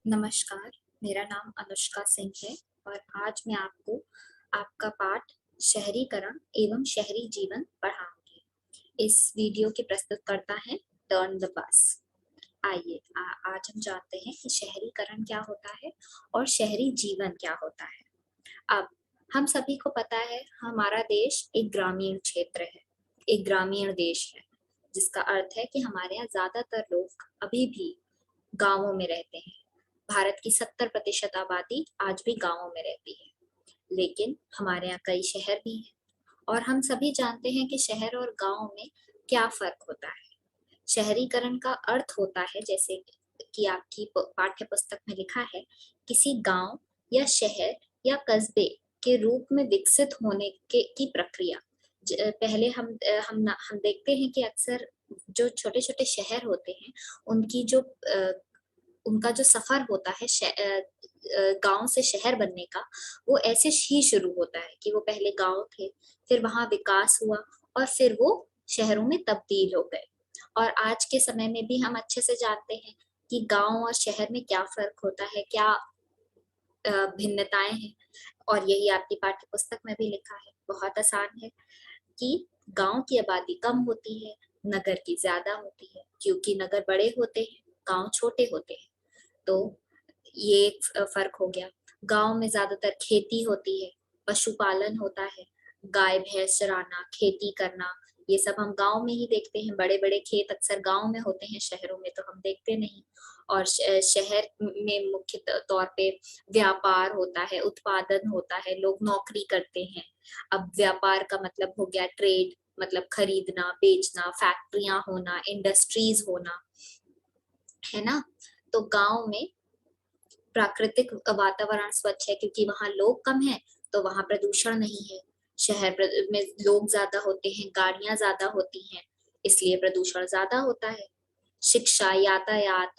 नमस्कार, मेरा नाम अनुष्का सिंह है और आज मैं आपको आपका पाठ शहरीकरण एवं शहरी जीवन पढ़ाऊंगी। इस वीडियो के प्रस्तुतकर्ता हैं टर्न द बस। आइए आज हम जानते हैं कि शहरीकरण क्या होता है और शहरी जीवन क्या होता है। अब हम सभी को पता है हमारा देश एक ग्रामीण क्षेत्र है, एक ग्रामीण देश है, जिसका अर्थ है कि हमारे यहाँ ज्यादातर लोग अभी भी गांवों में रहते हैं। भारत की 70% आबादी आज भी गांवों में रहती है, लेकिन हमारे यहाँ कई शहर भी हैं और हम सभी जानते हैं कि शहर और गांव में क्या फर्क होता है। शहरीकरण का अर्थ होता है, जैसे कि आपकी पाठ्य पुस्तक में लिखा है, किसी गांव या शहर या कस्बे के रूप में विकसित होने के की प्रक्रिया। पहले हम देखते हैं कि अक्सर जो छोटे छोटे शहर होते हैं उनकी जो उनका जो सफर होता है गांव से शहर बनने का, वो ऐसे ही शुरू होता है कि वो पहले गांव थे, फिर वहां विकास हुआ और फिर वो शहरों में तब्दील हो गए। और आज के समय में भी हम अच्छे से जानते हैं कि गांव और शहर में क्या फर्क होता है, क्या भिन्नताएं हैं। और यही आपकी पाठ्य पुस्तक में भी लिखा है, बहुत आसान है कि गांव की आबादी कम होती है, नगर की ज्यादा होती है, क्योंकि नगर बड़े होते हैं, गांव छोटे होते हैं। तो ये एक फर्क हो गया। गांव में ज्यादातर खेती होती है, पशुपालन होता है, गाय भैंस चराना, खेती करना, ये सब हम गांव में ही देखते हैं। बड़े बड़े खेत अक्सर गांव में होते हैं, शहरों में तो हम देखते नहीं। और शहर में मुख्य तौर पे व्यापार होता है, उत्पादन होता है, लोग नौकरी करते हैं। अब व्यापार का मतलब हो गया ट्रेड, मतलब खरीदना बेचना, फैक्ट्रियां होना, इंडस्ट्रीज होना, है ना। तो गांव में प्राकृतिक वातावरण स्वच्छ है क्योंकि वहां लोग कम हैं, तो वहां प्रदूषण नहीं है। में लोग ज्यादा होते हैं, गाड़ियां ज्यादा होती हैं, इसलिए प्रदूषण ज्यादा होता है। शिक्षा, यातायात,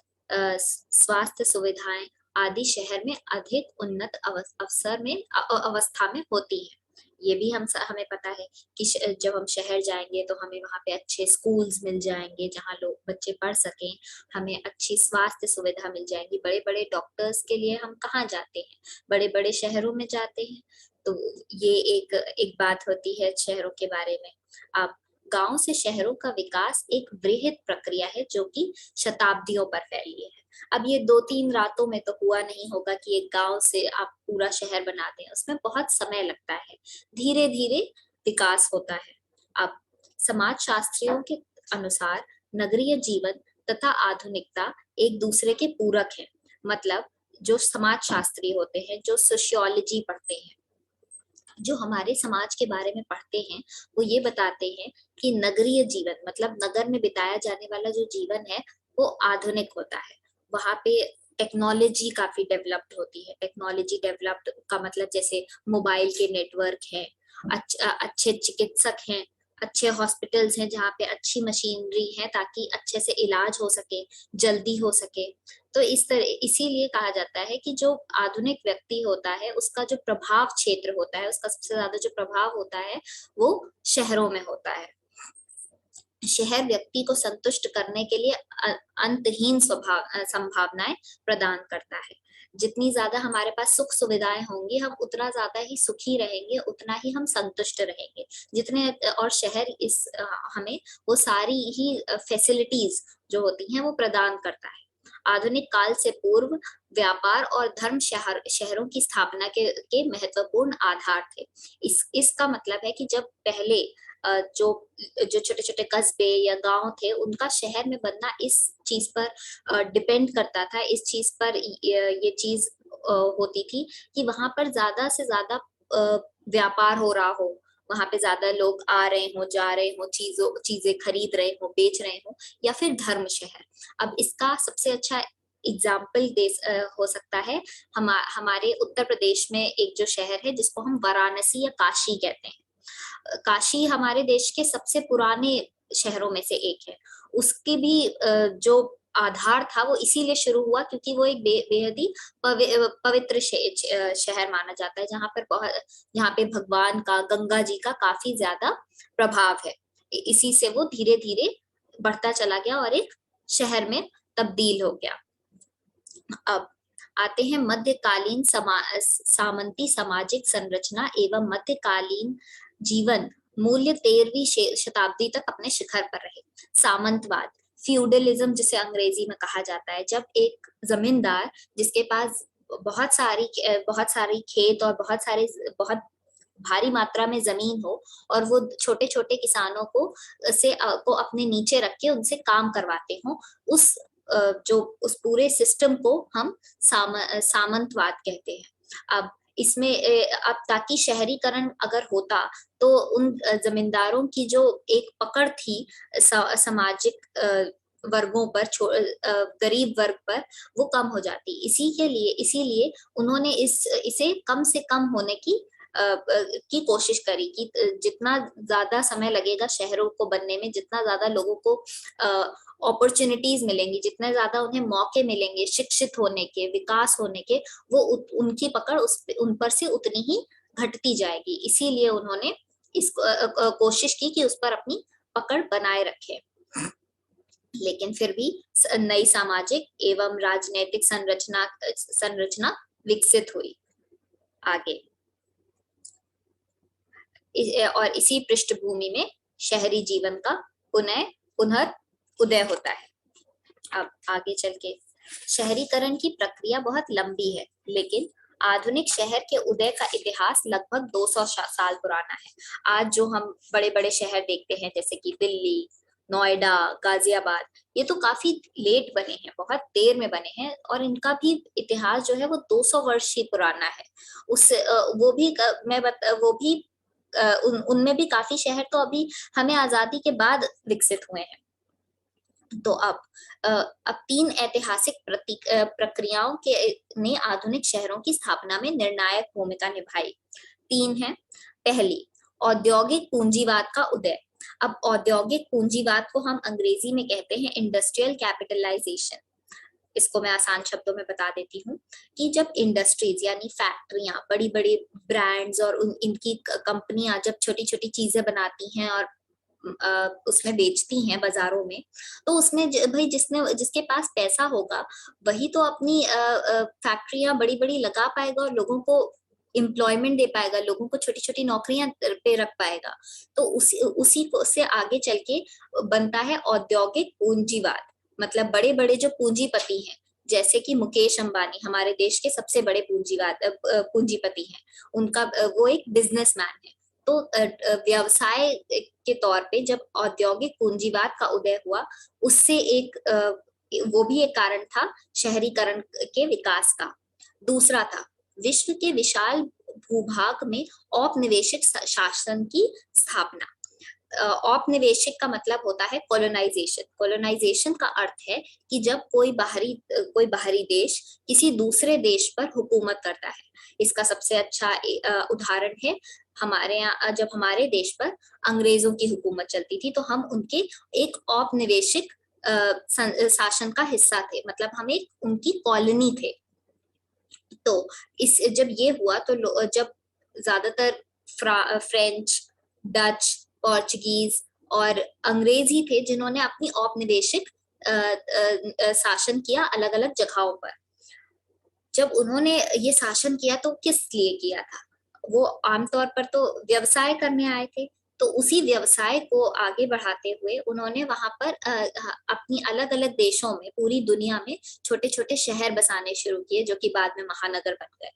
स्वास्थ्य सुविधाएं आदि शहर में अधिक उन्नत अवसर में अवस्था में होती है। ये भी हमें पता है कि जब हम शहर जाएंगे तो हमें वहां पे अच्छे स्कूल्स मिल जाएंगे जहाँ लोग बच्चे पढ़ सकें, हमें अच्छी स्वास्थ्य सुविधा मिल जाएगी। बड़े बड़े डॉक्टर्स के लिए हम कहाँ जाते हैं? बड़े बड़े शहरों में जाते हैं। तो ये एक एक बात होती है शहरों के बारे में। अब गांव से शहरों का विकास एक वृहद प्रक्रिया है जो कि शताब्दियों पर फैली है। अब ये 2-3 रातों में तो हुआ नहीं होगा कि एक गांव से आप पूरा शहर बना दें, उसमें बहुत समय लगता है, धीरे धीरे विकास होता है। अब समाज शास्त्रियों के अनुसार नगरीय जीवन तथा आधुनिकता एक दूसरे के पूरक है। मतलब जो समाज शास्त्री होते हैं, जो सोशियोलॉजी पढ़ते हैं, जो हमारे समाज के बारे में पढ़ते हैं, वो ये बताते हैं कि नगरीय जीवन मतलब नगर में बिताया जाने वाला जो जीवन है वो आधुनिक होता है। वहां पे टेक्नोलॉजी काफी डेवलप्ड होती है। टेक्नोलॉजी डेवलप्ड का मतलब जैसे मोबाइल के नेटवर्क हैं, अच्छे चिकित्सक हैं, अच्छे हॉस्पिटल्स हैं जहाँ पे अच्छी मशीनरी है ताकि अच्छे से इलाज हो सके, जल्दी हो सके। तो इस तरह इसीलिए कहा जाता है कि जो आधुनिक व्यक्ति होता है उसका जो प्रभाव क्षेत्र होता है, उसका सबसे ज्यादा जो प्रभाव होता है वो शहरों में होता है। शहर व्यक्ति को संतुष्ट करने के लिए अंतहीन संभावनाएं प्रदान करता है। जितनी ज्यादा हमारे पास सुख सुविधाएं होंगी हम उतना ज्यादा ही सुखी रहेंगे, उतना ही हम संतुष्ट रहेंगे। जितने और शहर हमें वो सारी ही फैसिलिटीज जो होती हैं वो प्रदान करता है। आधुनिक काल से पूर्व व्यापार और धर्म शहरों की स्थापना के महत्वपूर्ण आधार थे। इसका मतलब है कि जब पहले जो जो छोटे छोटे कस्बे या गांव थे उनका शहर में बनना इस चीज पर डिपेंड करता था, इस चीज पर ये चीज होती थी कि वहां पर ज्यादा से ज्यादा व्यापार हो रहा हो, वहां पे ज्यादा लोग आ रहे हो, जा रहे हो, चीजें खरीद रहे हो, बेच रहे हो, या फिर धर्म शहर। अब इसका सबसे अच्छा एग्जाम्पल हो सकता है हमारे उत्तर प्रदेश में एक जो शहर है जिसको हम वाराणसी या काशी कहते हैं। काशी हमारे देश के सबसे पुराने शहरों में से एक है। उसकी भी जो आधार था वो इसीलिए शुरू हुआ क्योंकि वो एक बेहद ही पवित्र शहर माना जाता है, जहाँ पे भगवान का, गंगा जी का काफी ज्यादा प्रभाव है। इसी से वो धीरे धीरे बढ़ता चला गया और एक शहर में तब्दील हो गया। अब आते हैं मध्यकालीन सामंती सामाजिक संरचना एवं मध्यकालीन जीवन मूल्य 13वीं शताब्दी तक अपने शिखर पर रहे। सामंतवाद, फ्यूडलिज्म जिसे अंग्रेजी में कहा जाता है, जब एक जमींदार जिसके पास बहुत सारी खेत और बहुत भारी मात्रा में जमीन हो और वो छोटे छोटे किसानों को अपने नीचे रख के उनसे काम करवाते हो, उस पूरे सिस्टम को हम सामंतवाद कहते हैं। अब ताकि शहरीकरण अगर होता तो उन जमींदारों की जो एक पकड़ थी सामाजिक वर्गों पर, गरीब वर्ग पर, वो कम हो जाती। इसीलिए उन्होंने इसे कम से कम होने की कोशिश करी कि जितना ज्यादा समय लगेगा शहरों को बनने में, जितना ज्यादा लोगों को अपॉर्चुनिटीज मिलेंगी, जितने ज्यादा उन्हें मौके मिलेंगे शिक्षित होने के, विकास होने के, वो उनकी पकड़ उन पर से उतनी ही घटती जाएगी। इसीलिए उन्होंने इस कोशिश की कि उस पर अपनी पकड़ बनाए रखे। लेकिन फिर भी नई सामाजिक एवं राजनीतिक संरचना विकसित हुई आगे, और इसी पृष्ठभूमि में शहरी जीवन का पुनर्उदय होता है। अब आगे चल के, शहरीकरण की प्रक्रिया बहुत लंबी है, लेकिन आधुनिक शहर के उदय का इतिहास लगभग 200 साल पुराना है। आज जो हम बड़े बड़े शहर देखते हैं जैसे कि दिल्ली, नोएडा, गाजियाबाद, ये तो काफी लेट बने हैं, बहुत देर में बने हैं, और इनका भी इतिहास जो है वो 200 वर्ष ही पुराना है। वो भी उनमें भी काफी शहर तो अभी हमें आजादी के बाद विकसित हुए हैं। तो अब 3 ऐतिहासिक प्रक्रियाओं ने आधुनिक शहरों की स्थापना में निर्णायक भूमिका निभाई। 3 है। पहली, औद्योगिक पूंजीवाद का उदय। अब औद्योगिक पूंजीवाद को हम अंग्रेजी में कहते हैं इंडस्ट्रियल कैपिटलाइजेशन। इसको मैं आसान शब्दों में बता देती हूँ कि जब इंडस्ट्रीज यानी फैक्ट्रियां, बड़ी बड़ी ब्रांड्स और इनकी कंपनियां जब छोटी छोटी चीजें बनाती हैं और उसमें बेचती हैं बाजारों में, तो उसमें भाई जिसके पास पैसा होगा वही तो अपनी फैक्ट्रियां बड़ी बड़ी लगा पाएगा और लोगों को एम्प्लॉयमेंट दे पाएगा, लोगों को छोटी छोटी नौकरियां पे रख पाएगा। तो उसी को से आगे चल के बनता है औद्योगिक पूंजीवाद। मतलब बड़े बड़े जो पूंजीपति हैं, जैसे कि मुकेश अंबानी हमारे देश के सबसे बड़े पूंजीपति हैं, उनका वो एक बिजनेसमैन है। तो व्यवसाय के तौर पे जब औद्योगिक पूंजीवाद का उदय हुआ, उससे वो भी एक कारण था शहरीकरण के विकास का। दूसरा था विश्व के विशाल भूभाग में औपनिवेशिक शासन की स्थापना। औपनिवेशिक का मतलब होता है कॉलोनाइजेशन। कॉलोनाइजेशन का अर्थ है कि जब कोई बाहरी देश किसी दूसरे देश पर हुकूमत करता है। इसका सबसे अच्छा उदाहरण है हमारे यहाँ, जब हमारे देश पर अंग्रेजों की हुकूमत चलती थी तो हम उनके एक औपनिवेशिक शासन का हिस्सा थे, मतलब हम एक उनकी कॉलोनी थे। तो जब ये हुआ तो जब ज्यादातर फ्रेंच, डच, पोर्चुगीज और अंग्रेज ही थे जिन्होंने अपनी औपनिवेशिक शासन किया अलग अलग जगहों पर। जब उन्होंने ये शासन किया तो किस लिए किया था? वो आमतौर पर तो व्यवसाय करने आए थे, तो उसी व्यवसाय को आगे बढ़ाते हुए उन्होंने वहां पर अपनी अलग अलग देशों में, पूरी दुनिया में छोटे छोटे शहर बसाने शुरू किए, जो कि बाद में महानगर बन गए।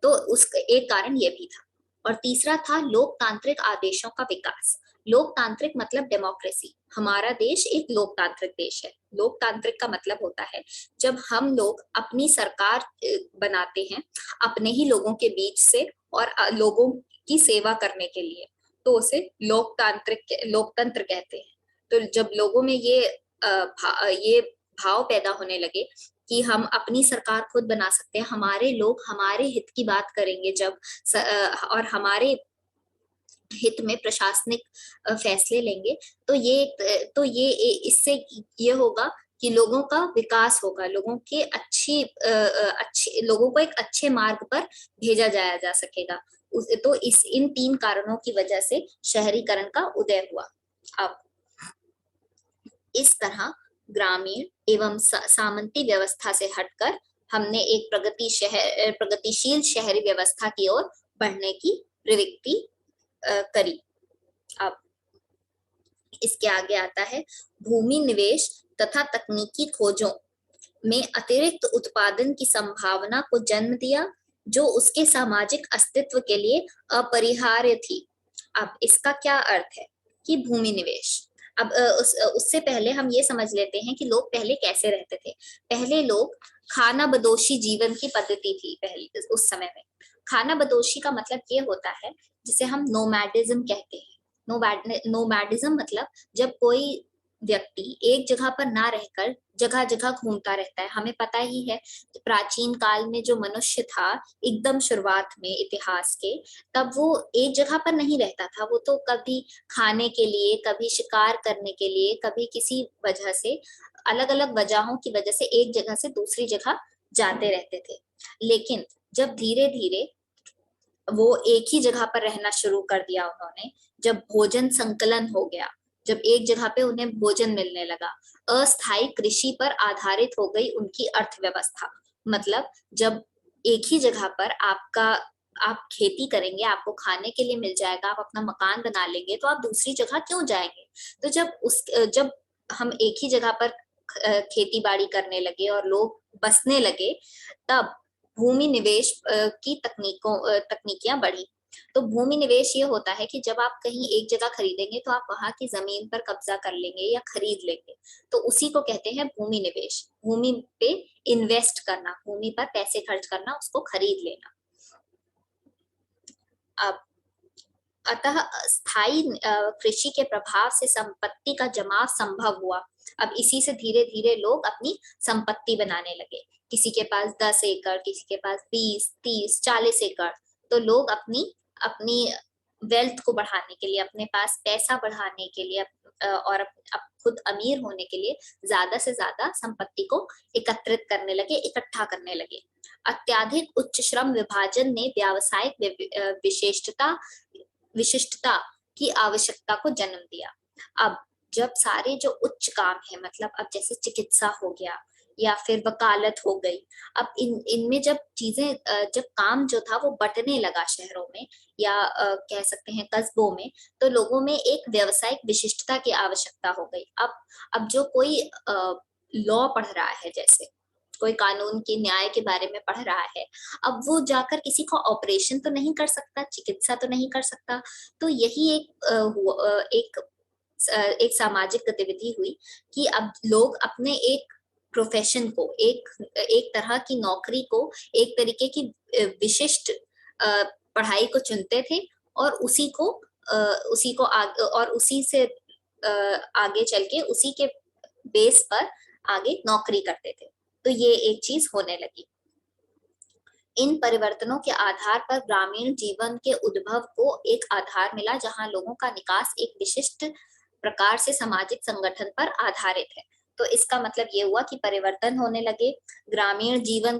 तो उसका एक कारण ये भी था। और तीसरा था लोकतांत्रिक आदेशों का विकास। लोकतांत्रिक मतलब डेमोक्रेसी। हमारा देश एक लोकतांत्रिक देश है। लोकतांत्रिक का मतलब होता है जब हम लोग अपनी सरकार बनाते हैं अपने ही लोगों के बीच से और लोगों की सेवा करने के लिए, तो उसे लोकतंत्र कहते हैं। तो जब लोगों में ये भाव पैदा होने लगे कि हम अपनी सरकार खुद बना सकते हैं, हमारे लोग हमारे हित की बात करेंगे जब और हमारे हित में प्रशासनिक फैसले लेंगे, तो ये इससे ये होगा कि लोगों का विकास होगा, लोगों के लोगों को एक अच्छे मार्ग पर भेजा जा सकेगा। तो इन 3 कारणों की वजह से शहरीकरण का उदय हुआ। अब इस तरह ग्रामीण एवं सामंती व्यवस्था से हटकर हमने एक प्रगतिशील शहरी व्यवस्था की ओर बढ़ने की प्रवृत्ति करी। अब इसके आगे आता है भूमि निवेश तथा तकनीकी खोजों में अतिरिक्त उत्पादन की संभावना को जन्म दिया, जो उसके सामाजिक अस्तित्व के लिए अपरिहार्य थी। अब इसका क्या अर्थ है कि भूमि निवेश। अब उससे पहले हम ये समझ लेते हैं कि लोग पहले कैसे रहते थे। पहले लोग खाना बदोशी जीवन की पद्धति थी। पहले उस समय में खाना बदोशी का मतलब ये होता है जिसे हम नोमैडिज्म कहते हैं। नोमैडिज्म मतलब जब कोई व्यक्ति एक जगह पर ना रहकर जगह जगह घूमता रहता है। हमें पता ही है प्राचीन काल में जो मनुष्य था एकदम शुरुआत में इतिहास के, तब वो एक जगह पर नहीं रहता था। वो तो कभी खाने के लिए, कभी शिकार करने के लिए, कभी किसी वजह से, अलग अलग वजहों की वजह से एक जगह से दूसरी जगह जाते रहते थे। लेकिन जब धीरे धीरे वो एक ही जगह पर रहना शुरू कर दिया उन्होंने, जब भोजन संकलन हो गया, जब एक जगह पे उन्हें भोजन मिलने लगा, अस्थायी कृषि पर आधारित हो गई उनकी अर्थव्यवस्था। मतलब जब एक ही जगह पर आप खेती करेंगे, आपको खाने के लिए मिल जाएगा, आप अपना मकान बना लेंगे, तो आप दूसरी जगह क्यों जाएंगे। तो जब हम एक ही जगह पर खेती बाड़ी करने लगे और लोग बसने लगे, तब भूमि निवेश की तकनीकियां बढ़ी। तो भूमि निवेश ये होता है कि जब आप कहीं एक जगह खरीदेंगे तो आप वहां की जमीन पर कब्जा कर लेंगे या खरीद लेंगे, तो उसी को कहते हैं भूमि निवेश। भूमि पे इन्वेस्ट करना, भूमि पर पैसे खर्च करना, उसको खरीद लेना। अब अतः स्थायी कृषि के प्रभाव से संपत्ति का जमाव संभव हुआ। अब इसी से धीरे धीरे लोग अपनी संपत्ति बनाने लगे। किसी के पास 10 एकड़, किसी के पास 20, 30, 40 एकड़। तो लोग अपनी अपनी वेल्थ को बढ़ाने के लिए, अपने पास पैसा बढ़ाने के लिए और अब खुद अमीर होने के लिए ज्यादा से ज्यादा संपत्ति को एकत्रित करने लगे, इकट्ठा करने लगे। अत्याधिक उच्च श्रम विभाजन ने व्यावसायिक विशिष्टता की आवश्यकता को जन्म दिया। अब जब सारे जो उच्च काम है, मतलब अब जैसे चिकित्सा हो गया या फिर वकालत हो गई, अब इनमें जब काम जो था वो बंटने लगा शहरों में या कह सकते हैं कस्बों में, तो लोगों में एक व्यावसायिक विशिष्टता की आवश्यकता हो गई। अब जो कोई लॉ पढ़ रहा है, जैसे कोई कानून के न्याय के बारे में पढ़ रहा है, अब वो जाकर किसी को ऑपरेशन तो नहीं कर सकता, चिकित्सा तो नहीं कर सकता। तो यही एक सामाजिक गतिविधि हुई कि अब लोग अपने एक प्रोफेशन को, एक एक तरह की नौकरी को, एक तरीके की विशिष्ट पढ़ाई को चुनते थे और उसी से आगे चल के उसी के बेस पर आगे नौकरी करते थे। तो ये एक चीज होने लगी। इन परिवर्तनों के आधार पर ग्रामीण जीवन के उद्भव को एक आधार मिला, जहां लोगों का निकास एक विशिष्ट प्रकार से सामाजिक संगठन पर आधारित है। तो इसका मतलब ये हुआ कि परिवर्तन होने लगे। ग्रामीण जीवन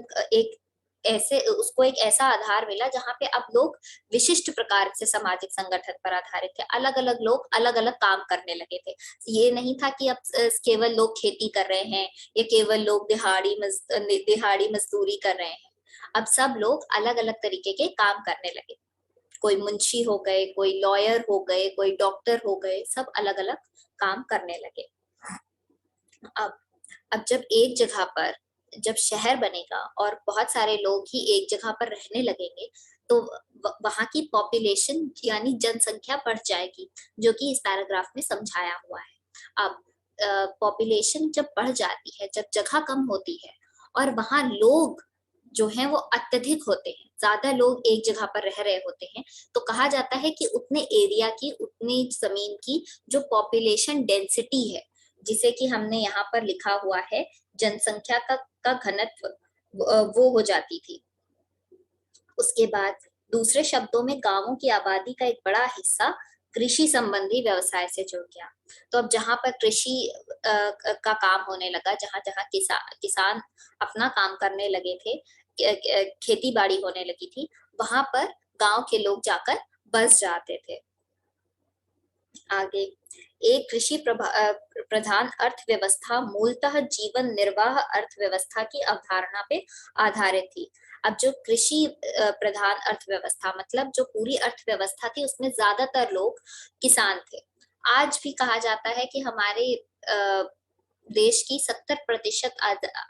उसको एक ऐसा आधार मिला जहां पे अब लोग विशिष्ट प्रकार से सामाजिक संगठन पर आधारित थे। अलग अलग लोग अलग अलग काम करने लगे थे। ये नहीं था कि अब केवल लोग खेती कर रहे हैं या केवल लोग दिहाड़ी मजदूरी कर रहे हैं। अब सब लोग अलग अलग तरीके के काम करने लगे। कोई मुंशी हो गए, कोई लॉयर हो गए, कोई डॉक्टर हो गए, सब अलग अलग काम करने लगे। अब अब जब शहर बनेगा और बहुत सारे लोग ही एक जगह पर रहने लगेंगे, तो वहां की पॉपुलेशन यानी जनसंख्या बढ़ जाएगी, जो कि इस पैराग्राफ में समझाया हुआ है। अब पॉपुलेशन जब बढ़ जाती है, जब जगह कम होती है और वहां लोग जो हैं वो अत्यधिक होते हैं, ज्यादा लोग एक जगह पर रह रहे होते हैं, तो कहा जाता है कि उतने एरिया की, उतनी जमीन की जो पॉपुलेशन डेंसिटी है, जिसे कि हमने यहाँ पर लिखा हुआ है जनसंख्या का घनत्व, वो हो जाती थी। उसके बाद दूसरे शब्दों में गांवों की आबादी का एक बड़ा हिस्सा कृषि संबंधी व्यवसाय से जुड़ गया। तो अब जहां पर कृषि का काम होने लगा, जहां जहां किसान अपना काम करने लगे थे, खेती बाड़ी होने लगी थी, वहां पर गांव के लोग जाकर बस जाते थे। आगे, एक कृषि प्रधान अर्थव्यवस्था मूलतः जीवन निर्वाह अर्थव्यवस्था की अवधारणा पे आधारित थी। अब जो कृषि प्रधान अर्थव्यवस्था मतलब जो पूरी अर्थव्यवस्था थी उसमें ज्यादातर लोग किसान थे। आज भी कहा जाता है कि हमारे देश की 70%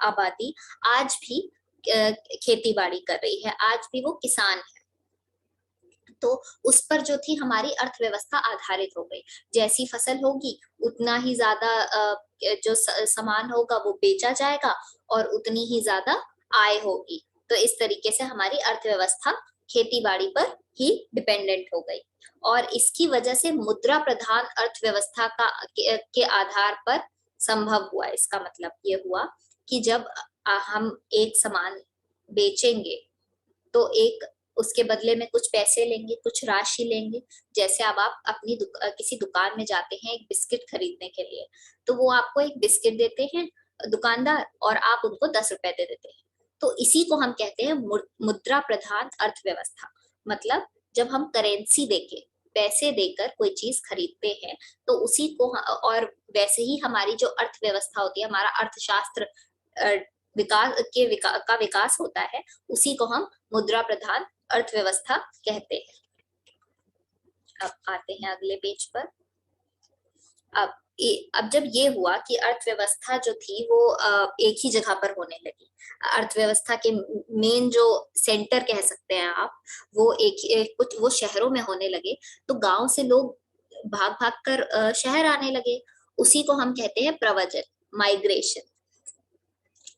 आबादी आज भी खेती बाड़ी कर रही है, आज भी वो किसान है। तो उस पर जो थी हमारी अर्थव्यवस्था आधारित हो गई। जैसी फसल होगी उतना ही ज्यादा जो सामान होगा वो बेचा जाएगा और उतनी ही ज्यादा आय होगी। तो इस तरीके से हमारी अर्थव्यवस्था खेती बाड़ी पर ही डिपेंडेंट हो गई और इसकी वजह से मुद्रा प्रधान अर्थव्यवस्था के आधार पर संभव हुआ। इसका मतलब ये हुआ कि जब हम एक सामान बेचेंगे तो एक उसके बदले में कुछ पैसे लेंगे, कुछ राशि लेंगे। जैसे अब आप अपनी किसी दुकान में जाते हैं एक बिस्किट खरीदने के लिए, तो वो आपको एक बिस्किट देते हैं दुकानदार और आप उनको 10 रुपए दे देते हैं। तो इसी को हम कहते हैं मुद्रा प्रधान अर्थव्यवस्था। मतलब जब हम करेंसी देके पैसे देकर कोई चीज खरीदते हैं तो उसी को और वैसे ही हमारी जो अर्थव्यवस्था होती है, हमारा अर्थशास्त्र का विकास होता है, उसी को हम मुद्रा प्रधान अर्थव्यवस्था कहते हैं। अब आते हैं अगले पेज पर। अब जब ये हुआ कि अर्थव्यवस्था जो थी वो एक ही जगह पर होने लगी, अर्थव्यवस्था के मेन जो सेंटर कह सकते हैं आप, वो कुछ वो शहरों में होने लगे, तो गांव से लोग भाग भाग कर शहर आने लगे। उसी को हम कहते हैं प्रव्रजन, माइग्रेशन।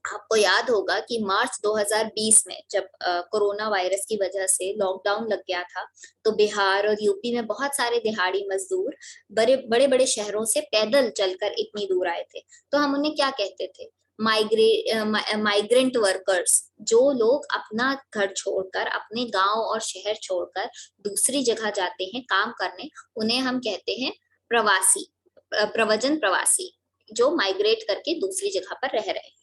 आपको याद होगा कि मार्च 2020 में जब कोरोना वायरस की वजह से लॉकडाउन लग गया था, तो बिहार और यूपी में बहुत सारे दिहाड़ी मजदूर बड़े बड़े बड़े शहरों से पैदल चलकर इतनी दूर आए थे। तो हम उन्हें क्या कहते थे? Migrant workers. जो लोग अपना घर छोड़कर, अपने गांव और शहर छोड़कर दूसरी जगह जाते हैं काम करने, उन्हें हम कहते हैं प्रवासी, प्रव्रजन प्रवासी, जो माइग्रेट करके दूसरी जगह पर रह रहे हैं।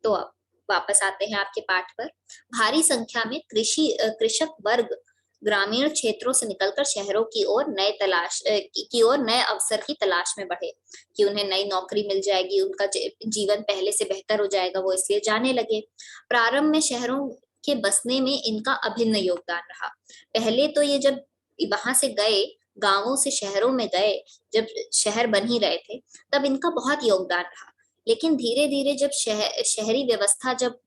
तो अब वापस आते हैं आपके पाठ पर। भारी संख्या में कृषक वर्ग ग्रामीण क्षेत्रों से निकलकर शहरों की ओर नए अवसर की तलाश में बढ़े कि उन्हें नई नौकरी मिल जाएगी, उनका जीवन पहले से बेहतर हो जाएगा, वो इसलिए जाने लगे। प्रारंभ में शहरों के बसने में इनका अभिन्न योगदान रहा। पहले तो ये जब वहां से गए, गांवों से शहरों में गए, जब शहर बन ही रहे थे, तब इनका बहुत योगदान रहा। लेकिन धीरे धीरे जब शहरी व्यवस्था जब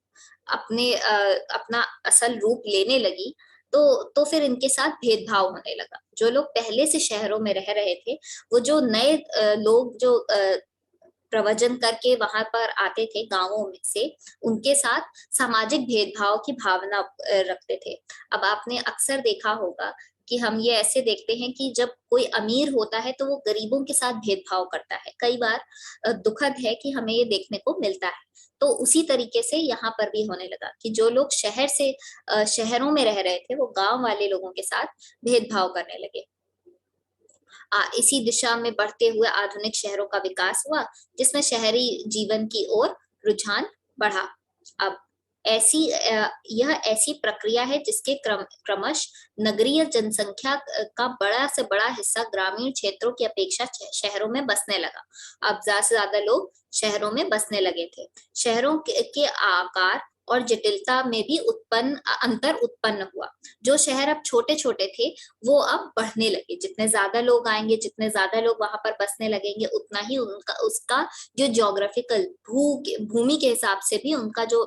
अपना असल रूप लेने लगी, तो फिर इनके साथ भेदभाव होने लगा। जो लोग पहले से शहरों में रह रहे थे, वो जो नए लोग जो प्रव्रजन करके वहां पर आते थे गांवों में से, उनके साथ सामाजिक भेदभाव की भावना रखते थे। अब आपने अक्सर देखा होगा कि हम ये ऐसे देखते हैं कि जब कोई अमीर होता है तो वो गरीबों के साथ भेदभाव करता है। कई बार दुखद है कि हमें ये देखने को मिलता है। तो उसी तरीके से यहाँ पर भी होने लगा कि जो लोग शहरों में रह रहे थे, वो गांव वाले लोगों के साथ भेदभाव करने लगे। इसी दिशा में बढ़ते हुए आधुनिक शहरों का विकास हुआ, जिसमें शहरी जीवन की ओर रुझान बढ़ा। अब यह ऐसी प्रक्रिया है जिसके क्रमश नगरीय जनसंख्या का बड़ा से बड़ा हिस्सा ग्रामीण क्षेत्रों की अपेक्षा शहरों में बसने लगा। अब ज्यादा से ज्यादा लोग शहरों में बसने लगे थे। शहरों के आकार और जटिलता में भी अंतर उत्पन्न हुआ। जो शहर अब छोटे छोटे थे, वो अब बढ़ने लगे। जितने ज्यादा लोग आएंगे, जितने ज्यादा लोग वहां पर बसने लगेंगे, उतना ही उसका जो ज्योग्राफिकल भूमि के हिसाब से भी उनका जो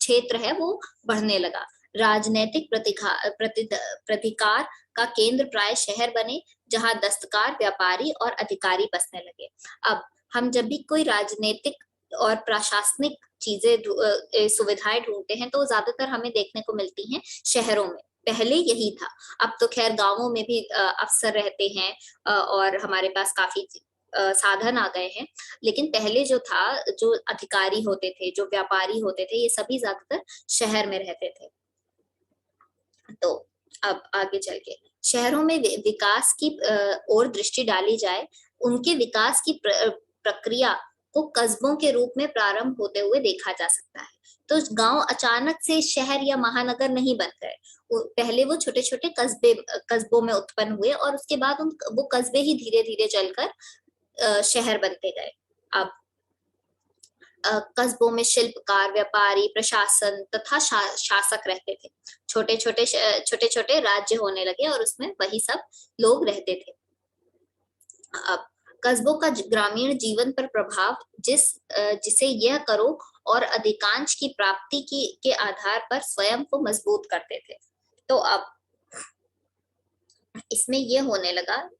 क्षेत्र है वो बढ़ने लगा। राजनीतिक प्रतिकार का केंद्र प्राय शहर बने, जहां दस्तकार, व्यापारी और अधिकारी बसने लगे। अब हम जब भी कोई राजनीतिक और प्रशासनिक चीजें सुविधाएं ढूंढते हैं, तो ज्यादातर हमें देखने को मिलती हैं शहरों में। पहले यही था। अब तो खैर गांवों में भी अफसर रहते हैं और हमारे पास काफी साधन आ गए हैं। लेकिन पहले जो था, जो अधिकारी होते थे, जो व्यापारी होते थे, ये सभी ज्यादातर शहर में रहते थे। तो अब आगे चल के शहरों में विकास की ओर दृष्टि डाली जाए, उनके विकास की प्रक्रिया को कस्बों के रूप में प्रारंभ होते हुए देखा जा सकता है। तो गांव अचानक से शहर या महानगर नहीं बन गए, पहले वो छोटे छोटे कस्बों में उत्पन्न हुए और उसके बाद वो कस्बे ही धीरे धीरे चलकर शहर बनते गए। अब कस्बों में शिल्पकार, व्यापारी, प्रशासन तथा शासक रहते थे। छोटे छोटे राज्य होने लगे और उसमें वही सब लोग रहते थे। अब कस्बों का ग्रामीण जीवन पर प्रभाव जिसे यह करो और अधिकांश की प्राप्ति के आधार पर स्वयं को मजबूत करते थे। तो अब इसमें यह होने लगा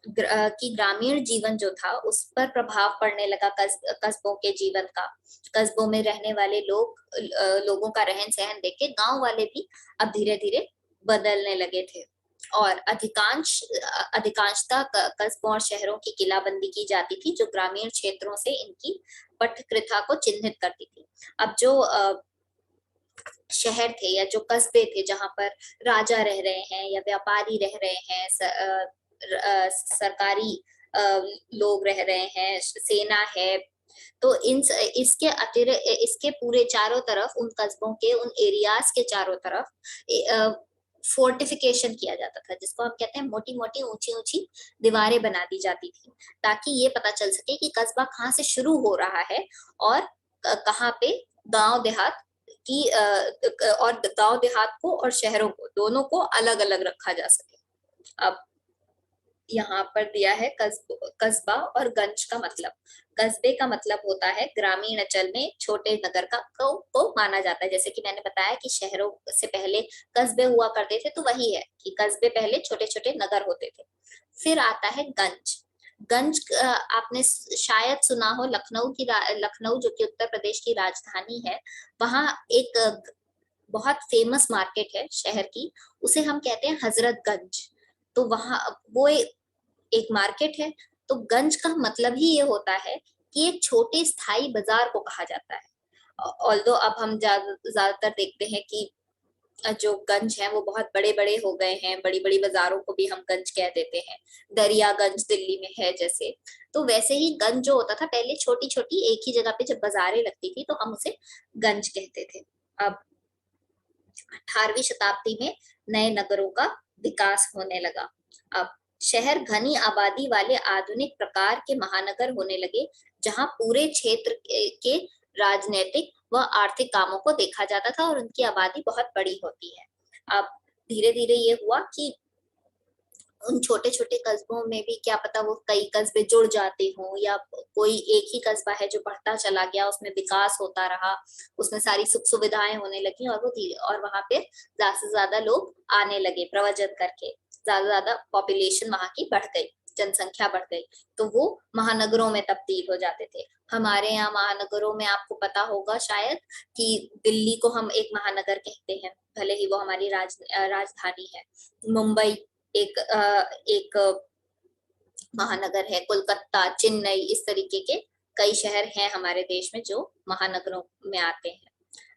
कि ग्रामीण जीवन जो था उस पर प्रभाव पड़ने लगा कस्बों के जीवन का। कस्बों में रहने वाले लोगों का रहन सहन देख के गांव वाले भी अब धीरे धीरे बदलने लगे थे और अधिकांशतः कस्बों और शहरों की किलाबंदी की जाती थी, जो ग्रामीण क्षेत्रों से इनकी पटकृथा को चिन्हित करती थी। अब जो शहर थे या जो कस्बे थे जहां पर राजा रह रहे हैं या व्यापारी रह रहे हैं, सरकारी लोग रह रहे हैं, सेना है, तो इसके पूरे चारों तरफ, उन कस्बों के उन एरियाज के चारों तरफ फोर्टिफिकेशन किया जाता था, जिसको हम कहते हैं मोटी मोटी ऊंची ऊंची दीवारें बना दी जाती थी, ताकि ये पता चल सके कि कस्बा कहाँ से शुरू हो रहा है और कहाँ पे गांव देहात और गांव देहात को और शहरों को दोनों को अलग अलग रखा जा सके। अब यहाँ पर दिया है कस्बा और गंज का मतलब। कस्बे का मतलब होता है ग्रामीण अंचल में छोटे नगर को माना जाता है। जैसे कि मैंने बताया कि शहरों से पहले कस्बे हुआ करते थे, तो वही है कि कस्बे पहले छोटे छोटे नगर होते थे। फिर आता है गंज। गंज आपने शायद सुना हो, लखनऊ जो कि उत्तर प्रदेश की राजधानी है, वहाँ एक बहुत फेमस मार्केट है शहर की, उसे हम कहते हैं हजरतगंज। तो वहां वो एक मार्केट है। तो गंज का मतलब ही ये होता है कि एक छोटे स्थायी बाजार को कहा जाता है। ऑल्दो अब हम ज्यादातर देखते हैं कि जो गंज है वो बहुत बड़े बड़े हो गए हैं, बड़ी बड़ी बाजारों को भी हम गंज कह देते हैं। दरियागंज दिल्ली में है जैसे, तो वैसे ही गंज जो होता था पहले छोटी छोटी एक ही जगह पे जब बाजारें लगती थी तो हम उसे गंज कहते थे। अब 18वीं शताब्दी में नए नगरों का विकास होने लगा। अब शहर घनी आबादी वाले आधुनिक प्रकार के महानगर होने लगे, जहां पूरे क्षेत्र के राजनीतिक व आर्थिक कामों को देखा जाता था और उनकी आबादी बहुत बड़ी होती है। अब धीरे धीरे ये हुआ कि उन छोटे छोटे कस्बों में भी क्या पता वो कई कस्बे जुड़ जाते हों, या कोई एक ही कस्बा है जो बढ़ता चला गया, उसमें विकास होता रहा, उसमें सारी सुख सुविधाएं होने लगी और वो धीरे और वहां पे ज्यादा से ज्यादा लोग आने लगे प्रव्रजन करके, ज्यादा पॉपुलेशन वहां की बढ़ गई, जनसंख्या बढ़ गई, तो वो महानगरों में तब्दील हो जाते थे। हमारे यहाँ महानगरों में आपको पता होगा शायद कि दिल्ली को हम एक महानगर कहते हैं, भले ही वो हमारी राजधानी है। मुंबई एक महानगर है, कोलकाता, चेन्नई, इस तरीके के कई शहर हैं हमारे देश में जो महानगरों में आते हैं।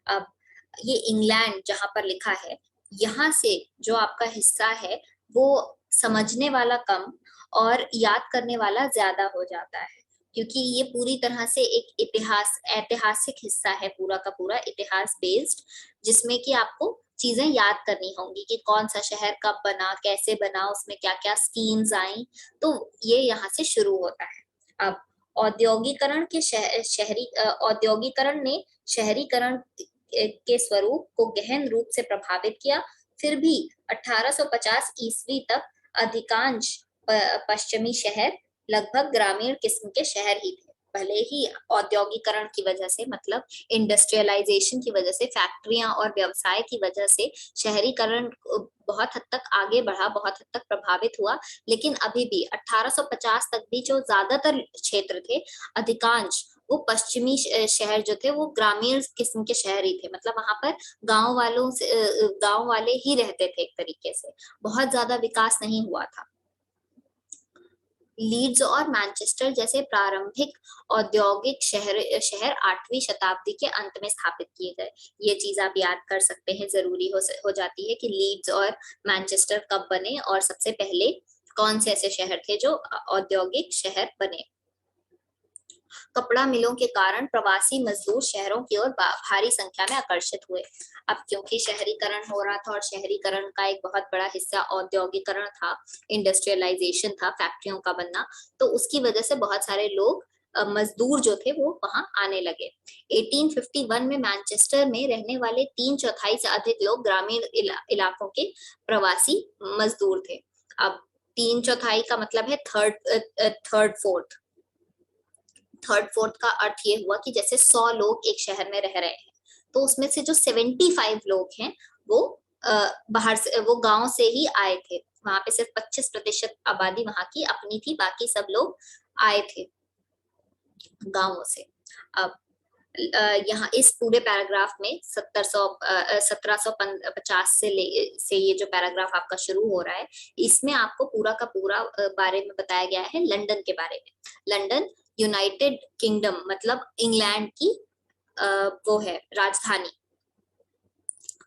अब ये इंग्लैंड जहां पर लिखा है, यहाँ से जो आपका हिस्सा है वो समझने वाला कम और याद करने वाला ज्यादा हो जाता है, क्योंकि ये पूरी तरह से एक ऐतिहासिक हिस्सा है, पूरा का पूरा इतिहास बेस्ड, जिसमें कि आपको चीजें याद करनी होंगी कि कौन सा शहर कब बना, कैसे बना, उसमें क्या क्या स्कीम्स आई, तो ये यहाँ से शुरू होता है। अब औद्योगिकरण ने शहरीकरण के स्वरूप को गहन रूप से प्रभावित किया। फिर भी 1850 ईस्वी तक अधिकांश पश्चिमी शहर लगभग ग्रामीण किस्म के शहर ही थे। भले ही औद्योगिकरण की वजह से, मतलब इंडस्ट्रियलाइजेशन की वजह से, फैक्ट्रियां और व्यवसाय की वजह से शहरीकरण बहुत हद तक आगे बढ़ा, बहुत हद तक प्रभावित हुआ, लेकिन अभी भी 1850 तक भी जो ज्यादातर क्षेत्र थे, अधिकांश वो पश्चिमी शहर जो थे वो ग्रामीण किस्म के शहर ही थे। मतलब वहां पर गांव वाले ही रहते थे, एक तरीके से बहुत ज्यादा विकास नहीं हुआ था। लीड्स और मैनचेस्टर जैसे प्रारंभिक औद्योगिक शहर 8वीं शताब्दी के अंत में स्थापित किए गए। ये चीज आप याद कर सकते हैं, जरूरी हो जाती है कि लीड्स और मैनचेस्टर कब बने और सबसे पहले कौन से ऐसे शहर थे जो औद्योगिक शहर बने। कपड़ा मिलों के कारण प्रवासी मजदूर शहरों की ओर भारी संख्या में आकर्षित हुए। अब क्योंकि शहरीकरण हो रहा था और शहरीकरण का एक बहुत बड़ा हिस्सा औद्योगिकरण था, इंडस्ट्रियलाइजेशन था, फैक्ट्रियों का बनना, तो उसकी वजह से बहुत सारे लोग मजदूर जो थे वो वहां आने लगे। 1851 में मैनचेस्टर में रहने वाले 3/4 से अधिक लोग ग्रामीण इलाकों के प्रवासी मजदूर थे। अब 3/4 का मतलब है थर्ड फोर्थ का अर्थ ये हुआ कि जैसे 100 लोग एक शहर में रह रहे हैं, तो उसमें से जो 75 लोग हैं वो बाहर से, वो गांव से ही आए थे। वहां पे सिर्फ 25% आबादी वहां की अपनी थी, बाकी सब लोग आए थे गांवों से। अब यहाँ इस पूरे पैराग्राफ में 1750 से ये जो पैराग्राफ आपका शुरू हो रहा है, इसमें आपको पूरा का पूरा बारे में बताया गया है लंदन के बारे में। लंदन यूनाइटेड किंगडम मतलब इंग्लैंड की वो है राजधानी।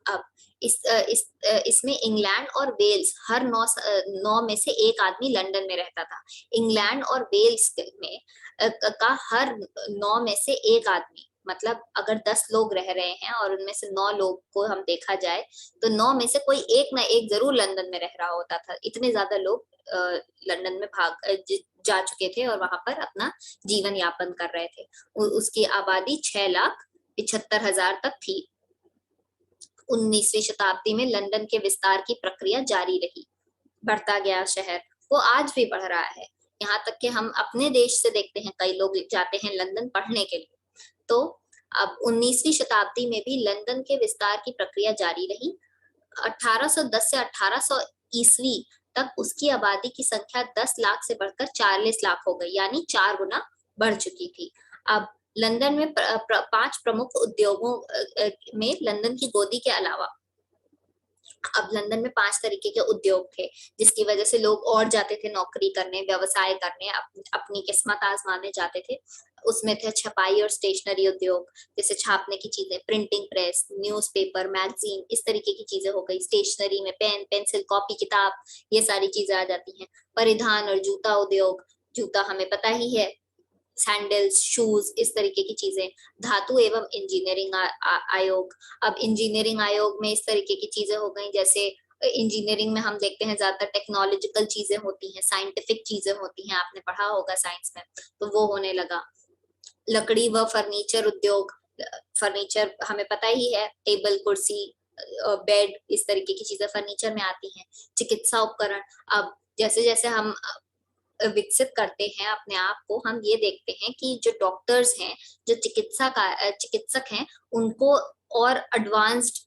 अब इसमें इंग्लैंड और वेल्स हर 9 में से एक आदमी लंदन में रहता था। इंग्लैंड और वेल्स में का हर 9 में से एक आदमी, मतलब अगर 10 लोग रह रहे हैं और उनमें से 9 लोग को हम देखा जाए तो 9 में से कोई एक ना एक जरूर लंदन में रह रहा होता था। इतने ज्यादा लोग लंदन में जा चुके थे और वहां पर अपना जीवन यापन कर रहे थे। उसकी आबादी 6,75,000 तक थी। 19वीं शताब्दी में लंदन के विस्तार की प्रक्रिया जारी रही, बढ़ता गया शहर, वो आज भी बढ़ रहा है। यहाँ तक कि हम अपने देश से देखते हैं कई लोग जाते हैं लंदन पढ़ने के लिए। तो अब 19वीं शताब्दी में भी लंदन के विस्तार की प्रक्रिया जारी रही। 1810 से 1800 ईस्वी तक उसकी आबादी की संख्या 10 लाख से बढ़कर 40 लाख हो गई, यानी 4 गुना बढ़ चुकी थी। अब लंदन में 5 प्रमुख उद्योगों में लंदन की गोदी के अलावा अब लंदन में 5 तरीके के उद्योग थे, जिसकी वजह से लोग और जाते थे नौकरी करने, व्यवसाय करने, अपनी किस्मत आजमाने जाते थे। उसमें थे छपाई और स्टेशनरी उद्योग, जैसे छापने की चीजें, प्रिंटिंग प्रेस, न्यूज़पेपर, मैगजीन, इस तरीके की चीजें हो गई। स्टेशनरी में पेन, पेंसिल, कॉपी, किताब, ये सारी चीजें आ जाती हैं। परिधान और जूता उद्योग, जूता हमें पता ही है, सैंडल्स, शूज, इस तरीके की चीजें। धातु एवं इंजीनियरिंग आयोग, अब इंजीनियरिंग आयोग में इस तरीके की चीजें हो गई, जैसे इंजीनियरिंग में हम देखते हैं ज्यादातर टेक्नोलॉजिकल चीजें होती हैं, साइंटिफिक चीजें होती हैं, आपने पढ़ा होगा साइंस में, तो वो होने लगा। लकड़ी व फर्नीचर उद्योग, फर्नीचर हमें पता ही है, टेबल, कुर्सी, बेड, इस तरीके की चीजें फर्नीचर में आती हैं। चिकित्सा उपकरण, अब जैसे जैसे हम विकसित करते हैं अपने आप को, हम ये देखते हैं कि जो डॉक्टर्स हैं, जो चिकित्सक हैं, उनको और एडवांस्ड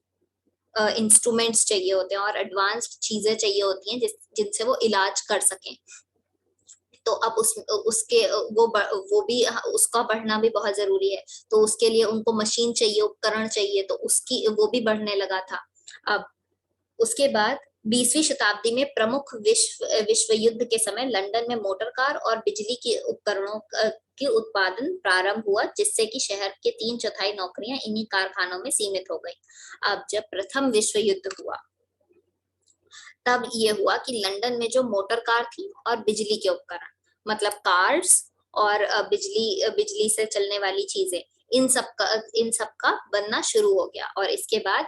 इंस्ट्रूमेंट्स चाहिए होते हैं और एडवांस्ड चीजें चाहिए होती हैं जिनसे वो इलाज कर सकें। तो अब उसके वो भी उसका बढ़ना भी बहुत जरूरी है, तो उसके लिए उनको मशीन चाहिए, उपकरण चाहिए, तो उसकी वो भी बढ़ने लगा था। अब उसके बाद 20वीं शताब्दी में प्रमुख विश्व युद्ध के समय लंदन में मोटर कार और बिजली के उपकरणों के उत्पादन प्रारंभ हुआ, जिससे कि शहर के 3/4 नौकरियां इन्हीं कारखानों में सीमित हो गई। अब जब प्रथम विश्व युद्ध हुआ, तब ये हुआ कि लंदन में जो मोटर कार थी और बिजली के उपकरण, मतलब कार्स और बिजली से चलने वाली चीजें, इन सब का बनना शुरू हो गया। और इसके बाद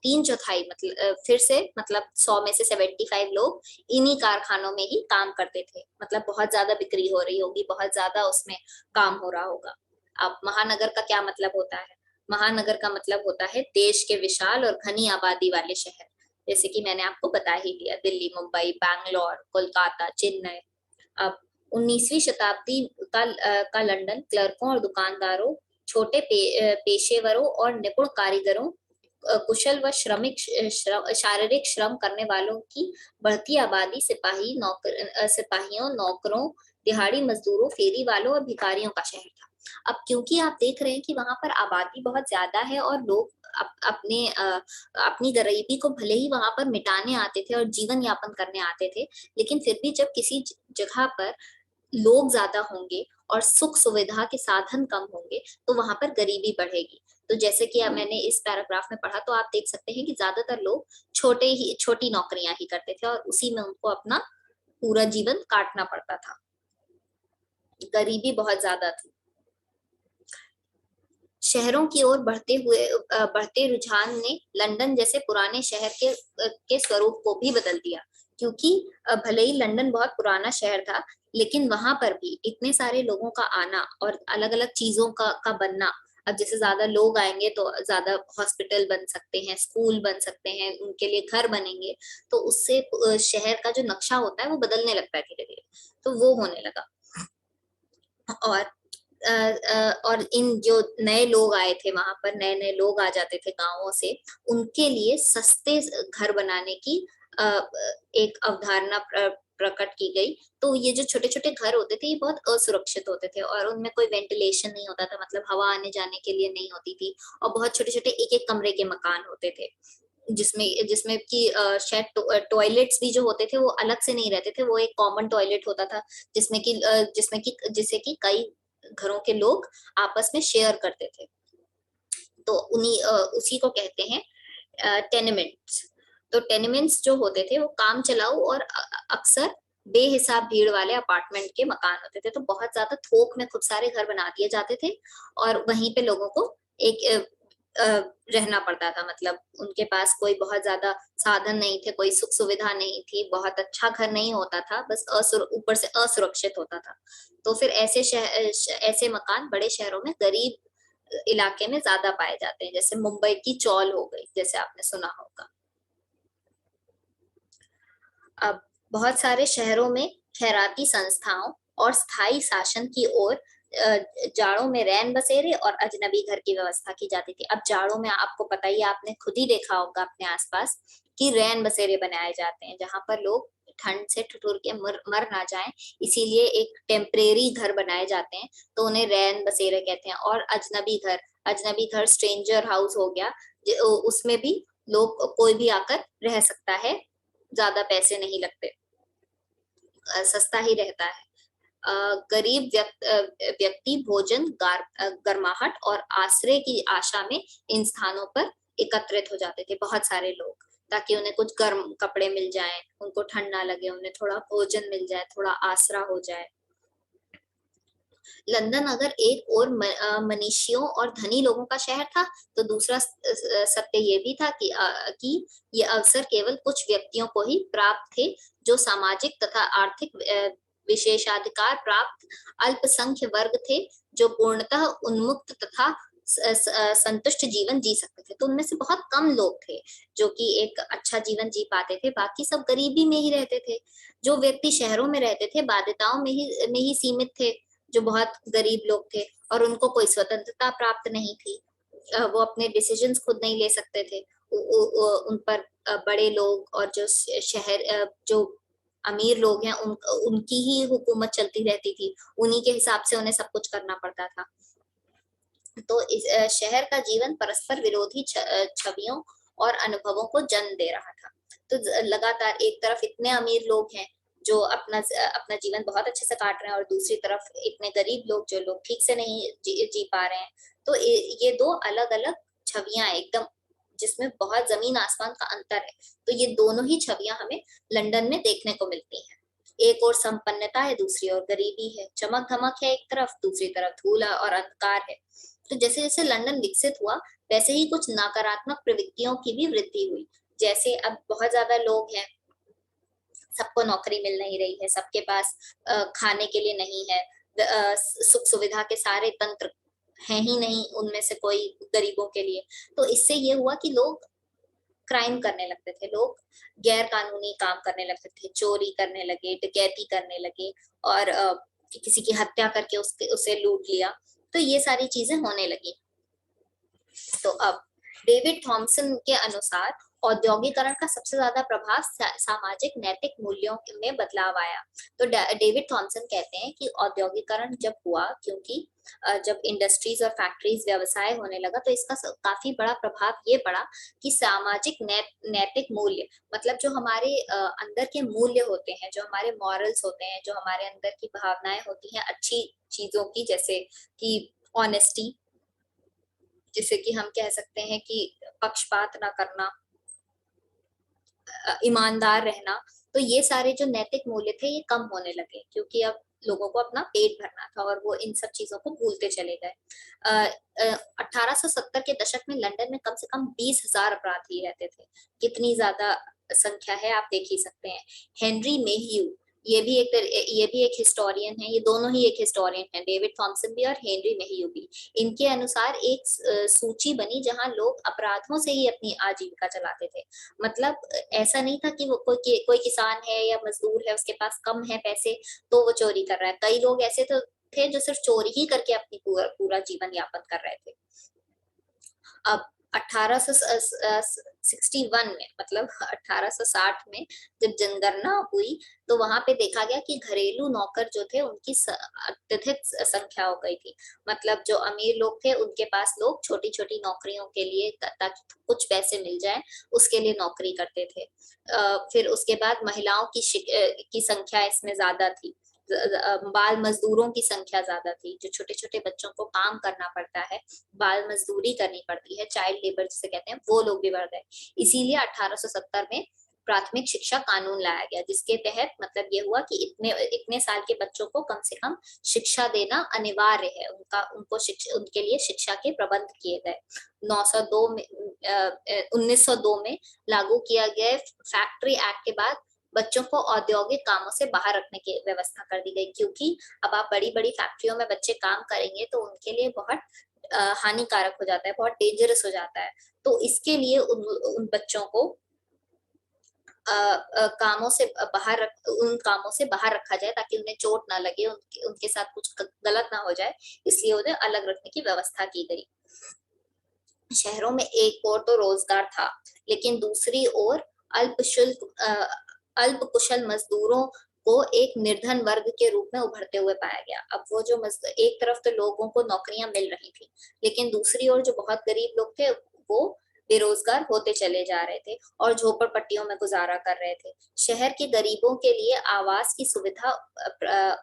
3/4 मतलब फिर से, मतलब 100 में से 75 लोग इन्हीं कारखानों में ही काम करते थे। मतलब बहुत ज्यादा बिक्री हो रही होगी, बहुत ज्यादा उसमें काम हो रहा होगा। अब महानगर का क्या मतलब होता है? महानगर का मतलब होता है देश के विशाल और घनी आबादी वाले शहर, जैसे कि मैंने आपको बता ही दिया, दिल्ली, मुंबई, बैंगलोर, कोलकाता, चेन्नई। अब 19वीं शताब्दी का लंदन क्लर्कों और दुकानदारों, छोटे पेशेवरों और निपुण कारीगरों, कुशल व शारीरिक श्रम करने वालों की बढ़ती आबादी, सिपाहियों, नौकरों, दिहाड़ी मजदूरों, फेरी वालों और भिखारियों का शहर था। अब क्योंकि आप देख रहे हैं कि वहां पर आबादी बहुत ज्यादा है और लोग अपनी गरीबी को भले ही वहां पर मिटाने आते थे और जीवन यापन करने आते थे, लेकिन फिर भी जब किसी जगह पर लोग ज्यादा होंगे और सुख सुविधा के साधन कम होंगे तो वहां पर गरीबी बढ़ेगी। तो जैसे कि अब मैंने इस पैराग्राफ में पढ़ा, तो आप देख सकते हैं कि ज्यादातर लोग छोटी नौकरियां ही करते थे और उसी में उनको अपना पूरा जीवन काटना पड़ता था। गरीबी बहुत ज्यादा थी। शहरों की ओर बढ़ते रुझान ने लंदन जैसे पुराने शहर के स्वरूप को भी बदल दिया, क्योंकि भले ही लंदन बहुत पुराना शहर था, लेकिन वहां पर भी इतने सारे लोगों का आना और अलग अलग चीजों का बनना। अब जैसे ज्यादा लोग आएंगे तो ज्यादा हॉस्पिटल बन सकते हैं, स्कूल बन सकते हैं, उनके लिए घर बनेंगे, तो उससे शहर का जो नक्शा होता है वो बदलने लगता है धीरे धीरे। तो वो होने लगा। और और इन जो नए लोग आए थे वहां पर, नए नए लोग आ जाते थे गांवों से, उनके लिए सस्ते घर बनाने की एक अवधारणा प्रकट की गई। तो ये जो छोटे छोटे घर होते थे ये बहुत असुरक्षित होते थे, और उनमें कोई वेंटिलेशन नहीं होता था, मतलब हवा आने जाने के लिए नहीं होती थी, और बहुत छोटे छोटे एक एक कमरे के मकान होते थे, जिसमें जिसमें कि शायद टॉयलेट्स भी जो होते थे वो अलग से नहीं रहते थे, वो एक कॉमन टॉयलेट होता था, जिसे कि कई घरों के लोग आपस में शेयर करते थे। तो उसी को कहते हैं टेनेमेंट्स। तो टेनेमेंट्स जो होते थे वो काम चलाऊ और अक्सर बेहिसाब भीड़ वाले अपार्टमेंट के मकान होते थे। तो बहुत ज्यादा थोक में खूब सारे घर बना दिए जाते थे, और वहीं पे लोगों को एक रहना पड़ता था। मतलब उनके पास कोई बहुत ज्यादा साधन नहीं थे, कोई सुख सुविधा नहीं थी, बहुत अच्छा घर नहीं होता था, बस ऊपर से असुरक्षित होता था। तो फिर ऐसे मकान बड़े शहरों में गरीब इलाके में ज्यादा पाए जाते हैं, जैसे मुंबई की चौल हो गई, जैसे आपने सुना होगा। अब बहुत सारे शहरों में खैराती संस्थाओं और स्थायी शासन की ओर जाड़ों में रैन बसेरे और अजनबी घर की व्यवस्था की जाती थी। अब जाड़ों में आपको पता ही, आपने खुद ही देखा होगा अपने आसपास कि रैन बसेरे बनाए जाते हैं, जहां पर लोग ठंड से ठिठुर के मर ना जाएं, इसीलिए एक टेम्परेरी घर बनाए जाते हैं, तो उन्हें रैन बसेरे कहते हैं। और अजनबी घर स्ट्रेंजर हाउस हो गया, उसमें भी लोग कोई भी आकर रह सकता है, ज्यादा पैसे नहीं लगते, सस्ता ही रहता है। गरीब व्यक्ति भोजन, गर्माहट और आश्रय की आशा में इन स्थानों पर एकत्रित हो जाते थे, बहुत सारे लोग, ताकि उन्हें कुछ गर्म कपड़े मिल जाएं, उनको ठंड ना लगे, उन्हें थोड़ा भोजन मिल जाए, थोड़ा आसरा हो जाए। लंदन अगर एक और मनीषियों और धनी लोगों का शहर था, तो दूसरा सत्य ये भी था कि ये अवसर केवल कुछ व्यक्तियों को ही प्राप्त थे, जो सामाजिक तथा आर्थिक विशेषाधिकार प्राप्त अल्पसंख्य वर्ग थे, जो पूर्णतः उन्मुक्त तथा संतुष्ट जीवन जी सकते थे। तो उनमें से बहुत कम लोग थे जो कि एक अच्छा जीवन जी पाते थे, बाकी सब गरीबी में ही रहते थे। जो व्यक्ति शहरों में रहते थे बाध्यताओं में ही सीमित थे, जो बहुत गरीब लोग थे, और उनको कोई स्वतंत्रता प्राप्त नहीं थी, वो अपने डिसीजंस खुद नहीं ले सकते थे। उन पर बड़े लोग और जो अमीर लोग हैं उनकी ही हुकूमत चलती रहती थी, उन्हीं के हिसाब से उन्हें सब कुछ करना पड़ता था। तो इस शहर का जीवन परस्पर विरोधी छवियों और अनुभवों को जन्म दे रहा था। तो लगातार एक तरफ इतने अमीर लोग हैं जो अपना जीवन बहुत अच्छे से काट रहे हैं, और दूसरी तरफ इतने गरीब लोग जो लोग ठीक से नहीं जी पा रहे हैं। तो ये दो अलग अलग छवियां एकदम, जिसमें बहुत जमीन आसमान का अंतर है। तो ये दोनों ही छवियां हमें लंदन में देखने को मिलती हैं। एक और संपन्नता है, दूसरी ओर गरीबी है, चमक धमक है एक तरफ, दूसरी तरफ धूल और अंधकार है। तो जैसे जैसे लंदन विकसित हुआ, वैसे ही कुछ नकारात्मक प्रवृत्तियों की भी वृद्धि हुई। जैसे अब बहुत ज्यादा लोग हैं, सबको नौकरी मिल नहीं रही है, सबके पास खाने के लिए नहीं है, सुख सुविधा के सारे तंत्र हैं ही नहीं उनमें से कोई गरीबों के लिए। तो इससे ये हुआ कि लोग क्राइम करने लगते थे, लोग गैर कानूनी काम करने लगते थे, चोरी करने लगे, डकैती करने लगे, और किसी की हत्या करके उसे लूट लिया। तो ये सारी चीजें होने लगी। तो अब डेविड थॉमसन के अनुसार औद्योगिकरण का सबसे ज्यादा प्रभाव सामाजिक नैतिक मूल्यों में बदलाव आया। तो डेविड थॉमसन कहते हैं कि औद्योगिकरण जब हुआ, क्योंकि जब इंडस्ट्रीज और फैक्ट्रीज व्यवसाय होने लगा, तो इसका काफी बड़ा प्रभाव ये पड़ा कि सामाजिक नैतिक मूल्य, मतलब जो हमारे अंदर के मूल्य होते हैं, जो हमारे मॉरल्स होते हैं, जो हमारे अंदर की भावनाएं होती हैं अच्छी चीजों की, जैसे कि ऑनेस्टी, जिसे कि हम कह सकते हैं कि पक्षपात ना करना, ईमानदार रहना। तो ये सारे जो नैतिक मूल्य थे ये कम होने लगे, क्योंकि अब लोगों को अपना पेट भरना था और वो इन सब चीजों को भूलते चले गए। 1870 के दशक में लंदन में कम से कम 20,000 अपराधी रहते थे। कितनी ज्यादा संख्या है आप देख ही सकते हैं। हेनरी मेहयू, ये भी एक हिस्टोरियन है, ये दोनों ही एक हिस्टोरियन है, डेविड थॉमसन भी और हेनरी मेहयू भी। इनके अनुसार एक सूची बनी जहां लोग अपराधों से ही अपनी आजीविका चलाते थे। मतलब ऐसा नहीं था कि वो कोई किसान है या मजदूर है, उसके पास कम है पैसे तो वो चोरी कर रहा है। कई लोग ऐसे तो थे जो सिर्फ चोरी ही करके अपनी पूरा जीवन यापन कर रहे थे। अब 1861 में, मतलब 1860 में जब जनगणना हुई तो वहां पे देखा गया कि घरेलू नौकर जो थे उनकी अत्यधिक संख्या हो गई थी। मतलब जो अमीर लोग थे उनके पास लोग छोटी छोटी नौकरियों के लिए, ताकि कुछ पैसे मिल जाए उसके लिए नौकरी करते थे। फिर उसके बाद महिलाओं की संख्या इसमें ज्यादा थी। बाल मजदूरों की संख्या ज्यादा थी, जो छोटे छोटे बच्चों को काम करना पड़ता है, बाल मजदूरी करनी पड़ती है, चाइल्ड लेबर जिसे कहते हैं, वो लोग भी बढ़ गए। इसीलिए 1870 में प्राथमिक शिक्षा कानून लाया गया, जिसके तहत मतलब ये हुआ कि इतने इतने साल के बच्चों को कम से कम शिक्षा देना अनिवार्य है। उनके लिए शिक्षा के प्रबंध किए गए। 902 में 1902 में लागू किया गया फैक्ट्री एक्ट के बाद बच्चों को औद्योगिक कामों से बाहर रखने की व्यवस्था कर दी गई, क्योंकि अब आप बड़ी बड़ी फैक्ट्रियों में बच्चे काम करेंगे तो उनके लिए बहुत हानिकारक हो जाता है, बहुत डेंजरस हो जाता है। तो इसके लिए उन बच्चों को उन कामों से बाहर रखा जाए ताकि उन्हें चोट ना लगे, उनके साथ कुछ गलत ना हो जाए, इसलिए उन्हें अलग रखने की व्यवस्था की गई। शहरों में एक ओर तो रोजगार था, लेकिन दूसरी ओर अल्प कुशल मजदूरों को एक निर्धन वर्ग के रूप में उभरते हुए पाया गया। अब वो जो एक तरफ तो लोगों को नौकरियां मिल रही थी, लेकिन दूसरी ओर जो बहुत गरीब लोग थे वो बेरोजगार होते चले जा रहे थे और झोपड़पट्टियों में गुजारा कर रहे थे। शहर के गरीबों के लिए आवास की सुविधा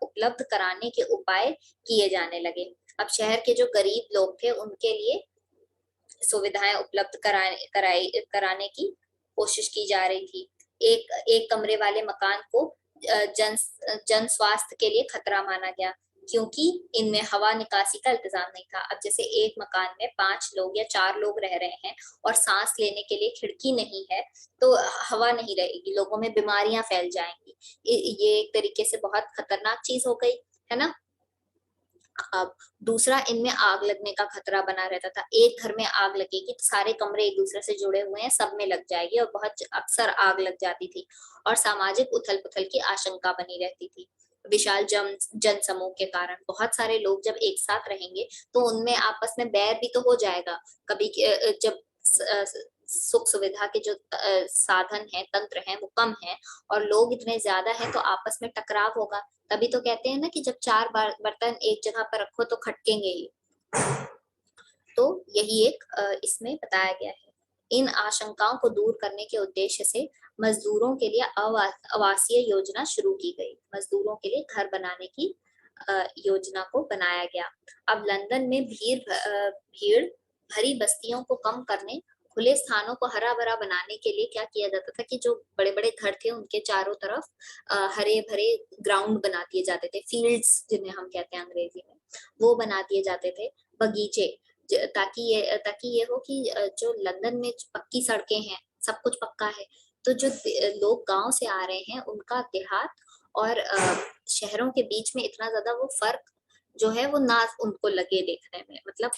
उपलब्ध कराने के उपाय किए जाने लगे। अब शहर के जो गरीब लोग थे उनके लिए सुविधाएं उपलब्ध कराने की कोशिश की जा रही थी। एक कमरे वाले मकान को जन स्वास्थ्य के लिए खतरा माना गया, क्योंकि इनमें हवा निकासी का इंतजाम नहीं था। अब जैसे एक मकान में 5 लोग या 4 लोग रह रहे हैं और सांस लेने के लिए खिड़की नहीं है, तो हवा नहीं रहेगी, लोगों में बीमारियां फैल जाएंगी। ये एक तरीके से बहुत खतरनाक चीज हो गई, है ना। अब दूसरा, इनमें आग लगने का खतरा बना रहता था। एक घर में आग लगेगी तो सारे कमरे एक दूसरे से जुड़े हुए हैं, सब में लग जाएगी और बहुत अक्सर आग लग जाती थी और सामाजिक उथल पुथल की आशंका बनी रहती थी। विशाल जन समूह के कारण बहुत सारे लोग जब एक साथ रहेंगे तो उनमें आपस में बैर भी तो हो जाएगा। कभी जब सुख सुविधा के जो साधन है, तंत्र है, वो कम है और लोग इतने ज्यादा हैं तो आपस में टकराव होगा। तभी तो कहते हैं ना कि जब 4 बर्तन एक जगह पर रखो तो खटकेंगे ही। तो यही एक इसमें बताया गया है। इन आशंकाओं को दूर करने के उद्देश्य से मजदूरों के लिए आवासीय योजना शुरू की गई। मजदूरों के लिए घर बनाने की योजना को बनाया गया। अब लंदन में भीड़ भरी बस्तियों को कम करने, खुले स्थानों को हरा भरा बनाने के लिए क्या किया जाता था कि जो बड़े बड़े घर थे उनके चारों तरफ हरे भरे ग्राउंड बना दिए जाते थे, फील्ड्स जिन्हें हम कहते हैं अंग्रेजी में, वो बना दिए जाते थे, बगीचे, ताकि ये हो कि जो लंदन में पक्की सड़कें हैं, सब कुछ पक्का है, तो जो लोग गांव से आ रहे हैं उनका देहात और शहरों के बीच में इतना ज्यादा वो फर्क जो है वो ना उनको लगे देखने में। मतलब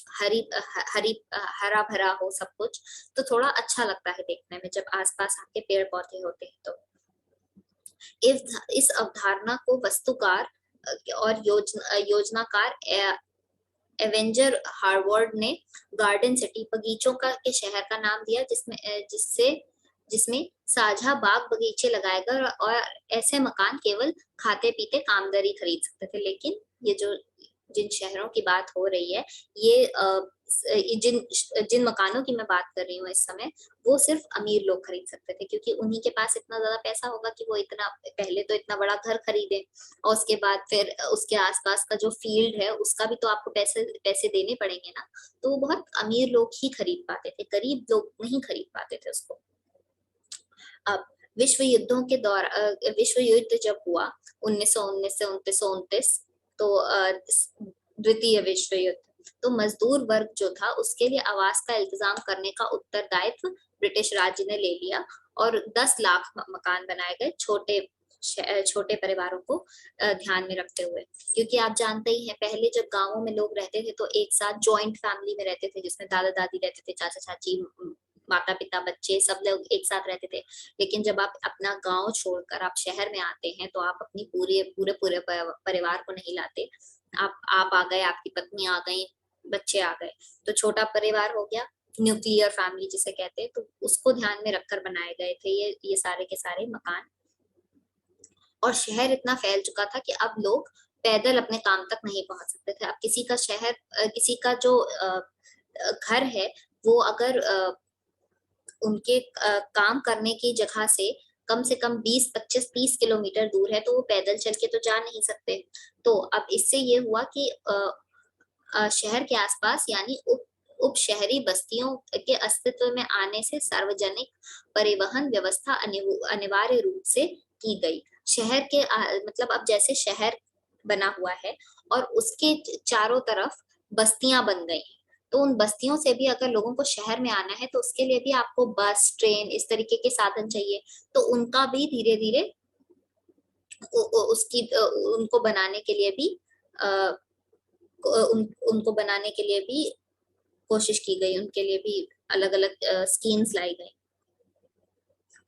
हरा भरा हो सब कुछ, तो थोड़ा अच्छा लगता है देखने में जब आसपास आपके पेड़ पौधे होते हैं। तो इस अवधारणा को वास्तुकार और योजनाकार एवेंजर हार्वर्ड ने गार्डन सिटी, बगीचों का के शहर का नाम दिया, जिसमें साझा बाग बगीचे लगाए गए और ऐसे मकान केवल खाते पीते कामगार खरीद सकते थे। लेकिन ये जो जिन शहरों की बात हो रही है, ये जिन जिन मकानों की मैं बात कर रही हूँ इस समय, वो सिर्फ अमीर लोग खरीद सकते थे, क्योंकि उन्हीं के पास इतना ज्यादा पैसा होगा कि वो इतना पहले तो इतना बड़ा घर खरीदे और उसके बाद फिर उसके आसपास का जो फील्ड है उसका भी तो आपको पैसे पैसे देने पड़ेंगे ना। तो वो बहुत अमीर लोग ही खरीद पाते थे, गरीब लोग नहीं खरीद पाते थे उसको। अब विश्व युद्धों के विश्व युद्ध जब हुआ 1919 से 1929, तो द्वितीय विश्व युद्ध, तो मजदूर वर्ग जो था उसके लिए आवास का इंतजाम करने का उत्तरदायित्व ब्रिटिश राज्य ने ले लिया और 10 लाख मकान बनाए गए छोटे छोटे परिवारों को ध्यान में रखते हुए। क्योंकि आप जानते ही हैं, पहले जब गांवों में लोग रहते थे तो एक साथ जॉइंट फैमिली में रहते थे, जिसमें दादा दादी रहते थे, चाचा चाची, माता पिता, बच्चे, सब लोग एक साथ रहते थे। लेकिन जब आप अपना गांव छोड़कर आप शहर में आते हैं तो आप अपनी पूरे पूरे पूरे परिवार को नहीं लाते। आप आ गए, आपकी पत्नी आ गई, बच्चे आ गए, तो छोटा परिवार हो गया, न्यूक्लियर फैमिली जिसे कहते हैं, तो उसको ध्यान में रखकर बनाए गए थे ये सारे के सारे मकान। और शहर इतना फैल चुका था कि अब लोग पैदल अपने काम तक नहीं पहुंच सकते थे। अब किसी का जो घर है, वो अगर उनके काम करने की जगह से कम 20, 25, 30 किलोमीटर दूर है, तो वो पैदल चल के तो जा नहीं सकते। तो अब इससे ये हुआ कि शहर के आसपास यानी उप शहरी बस्तियों के अस्तित्व में आने से सार्वजनिक परिवहन व्यवस्था अनिवार्य रूप से की गई। शहर के मतलब अब जैसे शहर बना हुआ है और उसके चारों तरफ बस्तियां बन गई हैं, तो उन बस्तियों से भी अगर लोगों को शहर में आना है तो उसके लिए भी आपको बस, ट्रेन, इस तरीके के साधन चाहिए। तो उनका भी धीरे धीरे उसकी उनको बनाने के लिए भी उनको बनाने के लिए भी कोशिश की गई, उनके लिए भी अलग अलग स्कीम्स लाई गई।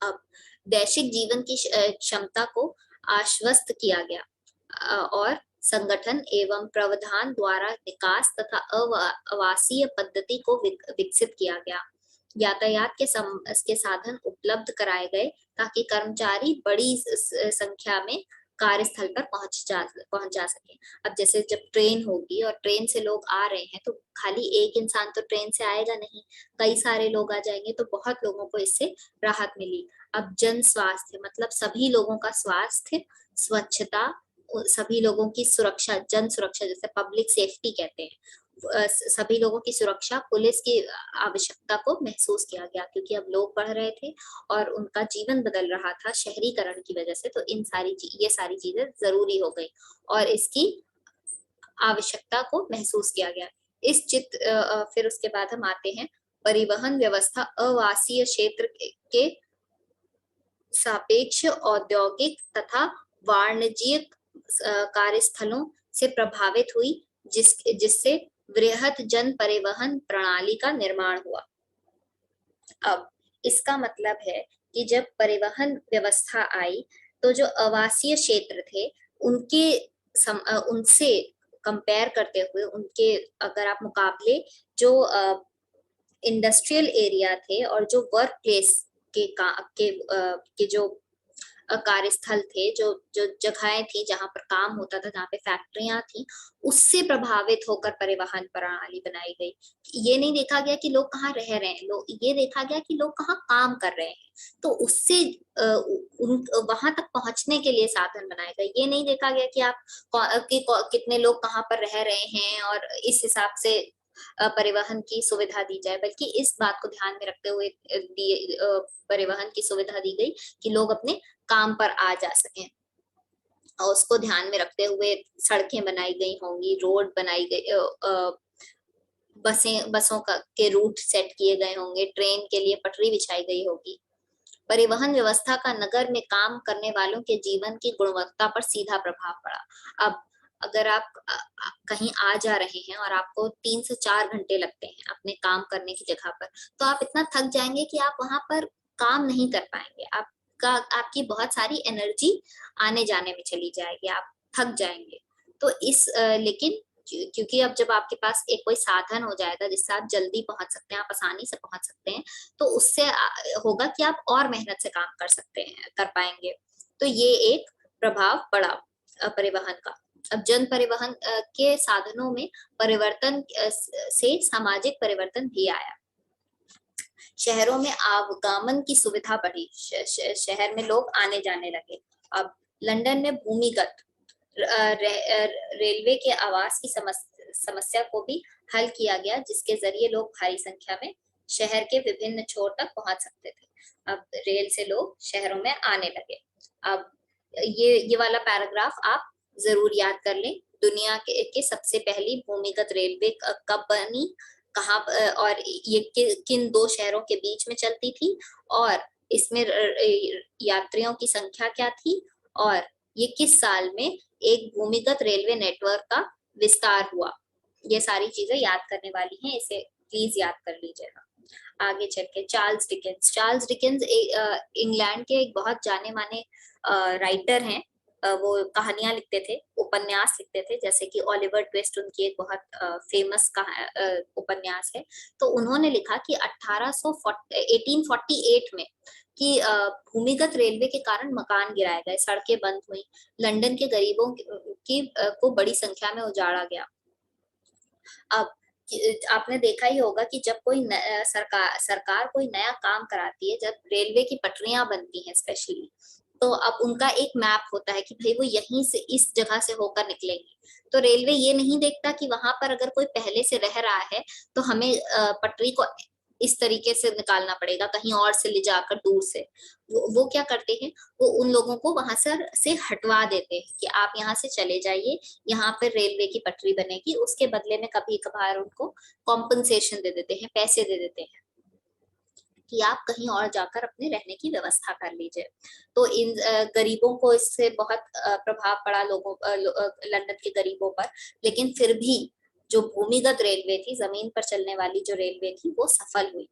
अब वैश्विक जीवन की क्षमता को आश्वस्त किया गया और संगठन एवं प्रावधान द्वारा विकास तथा आवासीय पद्धति को विकसित किया गया। यातायात के साधन उपलब्ध कराए गए ताकि कर्मचारी बड़ी संख्या में कार्यस्थल पर पहुंच जा सके। अब जैसे जब ट्रेन होगी और ट्रेन से लोग आ रहे हैं, तो खाली एक इंसान तो ट्रेन से आएगा नहीं, कई सारे लोग आ जाएंगे, तो बहुत लोगों को इससे राहत मिली। अब जन स्वास्थ्य मतलब सभी लोगों का स्वास्थ्य, स्वच्छता, सभी लोगों की सुरक्षा, जन सुरक्षा जैसे पब्लिक सेफ्टी कहते हैं, सभी लोगों की सुरक्षा, पुलिस की आवश्यकता को महसूस किया गया। क्योंकि अब लोग बढ़ रहे थे और उनका जीवन बदल रहा था शहरीकरण की वजह से, तो ये सारी चीजें जरूरी हो गई और इसकी आवश्यकता को महसूस किया गया। फिर उसके बाद हम आते हैं परिवहन व्यवस्था आवासीय क्षेत्र के सापेक्ष औद्योगिक तथा वाणिज्यिक कार्यस्थलों से प्रभावित हुई, जिससे वृहत जन परिवहन प्रणाली का निर्माण हुआ। अब इसका मतलब है कि जब परिवहन व्यवस्था आई तो जो आवासीय क्षेत्र थे उनसे कंपेयर करते हुए, उनके अगर आप मुकाबले जो इंडस्ट्रियल एरिया थे और जो वर्क प्लेस के जो कार्यस्थल थे, जो जो जगहें थी जहां पर काम होता था, जहाँ पे फैक्ट्रियां थी, उससे प्रभावित होकर परिवहन प्रणाली बनाई गई। ये नहीं देखा गया कि लोग कहाँ रह रहे हैं, ये देखा गया कि लोग कहाँ काम कर रहे हैं, तो उससे वहां तक पहुंचने के लिए साधन बनाए गए। ये नहीं देखा गया कि कितने लोग कहाँ पर रह रहे हैं और इस हिसाब से परिवहन की सुविधा दी जाए, बल्कि इस बात को ध्यान में रखते हुए परिवहन की सुविधा दी गई कि लोग अपने काम पर आ जा सकें। और उसको ध्यान में रखते हुए सड़कें बनाई गई होंगी, रोड बनाई गई, बसों के रूट सेट किए गए होंगे, ट्रेन के लिए पटरी बिछाई गई होगी। परिवहन व्यवस्था का नगर में काम करने वालों के जीवन की गुणवत्ता पर सीधा प्रभाव पड़ा। अब अगर आप कहीं आ जा रहे हैं और आपको 3 से 4 घंटे लगते हैं अपने काम करने की जगह पर, तो आप इतना थक जाएंगे कि आप वहां पर काम नहीं कर पाएंगे। आपकी बहुत सारी एनर्जी आने जाने में चली जाएगी, आप थक जाएंगे। तो लेकिन क्योंकि अब जब आपके पास एक कोई साधन हो जाएगा जिससे आप जल्दी पहुंच सकते हैं, आप आसानी से पहुंच सकते हैं, तो उससे होगा कि आप और मेहनत से काम कर पाएंगे। तो ये एक प्रभाव पड़ा परिवहन का। अब जन परिवहन के साधनों में परिवर्तन से सामाजिक परिवर्तन भी आया। शहरों में आवागमन की सुविधा बढ़ी, शहर में लोग आने जाने लगे। अब लंदन में भूमिगत रेलवे के आवास की समस्या को भी हल किया गया, जिसके जरिए लोग भारी संख्या में शहर के विभिन्न छोर तक पहुंच सकते थे। अब रेल से लोग शहरों में आने लगे। अब ये वाला पैराग्राफ आप जरूर याद कर लें। दुनिया के सबसे पहली भूमिगत रेलवे कब बनी, कहाँ और ये किन दो शहरों के बीच में चलती थी, और इसमें यात्रियों की संख्या क्या थी, और ये किस साल में एक भूमिगत रेलवे नेटवर्क का विस्तार हुआ। ये सारी चीजें याद करने वाली हैं, इसे प्लीज याद कर लीजिएगा। आगे चल के चार्ल्स डिकेंस इंग्लैंड के एक बहुत जाने माने राइटर हैं। वो कहानियां लिखते थे, उपन्यास लिखते थे, जैसे कि ओलिवर ट्विस्ट उनकी एक बहुत फेमस उपन्यास है। तो उन्होंने लिखा कि 1848 में कि भूमिगत रेलवे के कारण मकान गिराए गए, सड़कें बंद हुई, लंदन के गरीबों को बड़ी संख्या में उजाड़ा गया। अब आपने देखा ही होगा कि जब कोई सरकार कोई नया काम कराती है, जब रेलवे की पटरियां बनती हैं स्पेशली, तो अब उनका एक मैप होता है कि भाई वो यहीं से इस जगह से होकर निकलेंगे। तो रेलवे ये नहीं देखता कि वहां पर अगर कोई पहले से रह रहा है तो हमें पटरी को इस तरीके से निकालना पड़ेगा, कहीं और से ले जाकर दूर से। वो क्या करते हैं, वो उन लोगों को वहां से हटवा देते हैं कि आप यहाँ से चले जाइए, यहाँ पर रेलवे की पटरी बनेगी। उसके बदले में कभी कभार उनको कॉम्पनसेशन दे देते हैं, पैसे दे देते हैं कि आप कहीं और जाकर अपने रहने की व्यवस्था कर लीजिए। तो इन गरीबों को इससे बहुत प्रभाव पड़ा, लंदन के गरीबों पर। लेकिन फिर भी जो भूमिगत रेलवे थी, जमीन पर चलने वाली जो रेलवे थी, वो सफल हुई।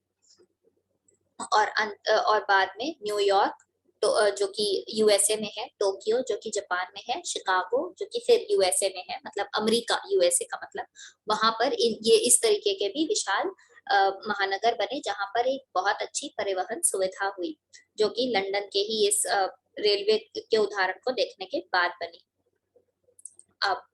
और बाद में न्यूयॉर्क, तो जो कि यूएसए में है, टोक्यो जो कि जापान में है, शिकागो जो कि फिर यूएसए में है, मतलब अमेरिका, यूएसए का मतलब, वहां पर ये इस तरीके के भी विशाल महानगर बने, जहां पर एक बहुत अच्छी परिवहन सुविधा हुई, जो कि लंदन के ही इस रेलवे के उदाहरण को देखने के बाद बनी। अब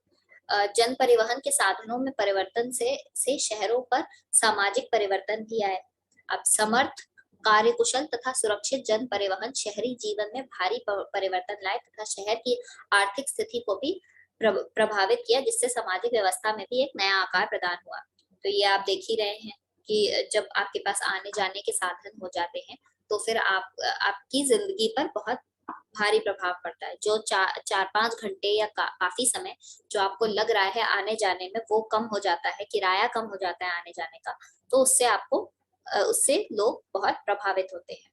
जन परिवहन के साधनों में परिवर्तन से शहरों पर सामाजिक परिवर्तन भी आए। अब समर्थ, कार्यकुशल तथा सुरक्षित जन परिवहन शहरी जीवन में भारी परिवर्तन लाए तथा शहर की आर्थिक स्थिति को भी प्रभावित किया, जिससे सामाजिक व्यवस्था में भी एक नया आकार प्रदान हुआ। तो ये आप देख ही रहे हैं कि जब आपके पास आने जाने के साधन हो जाते हैं, तो फिर आपकी जिंदगी पर बहुत भारी प्रभाव पड़ता है। जो 4-5 घंटे या काफी समय जो आपको लग रहा है आने जाने में, वो कम हो जाता है, किराया कम हो जाता है आने जाने का। तो उससे लोग बहुत प्रभावित होते हैं।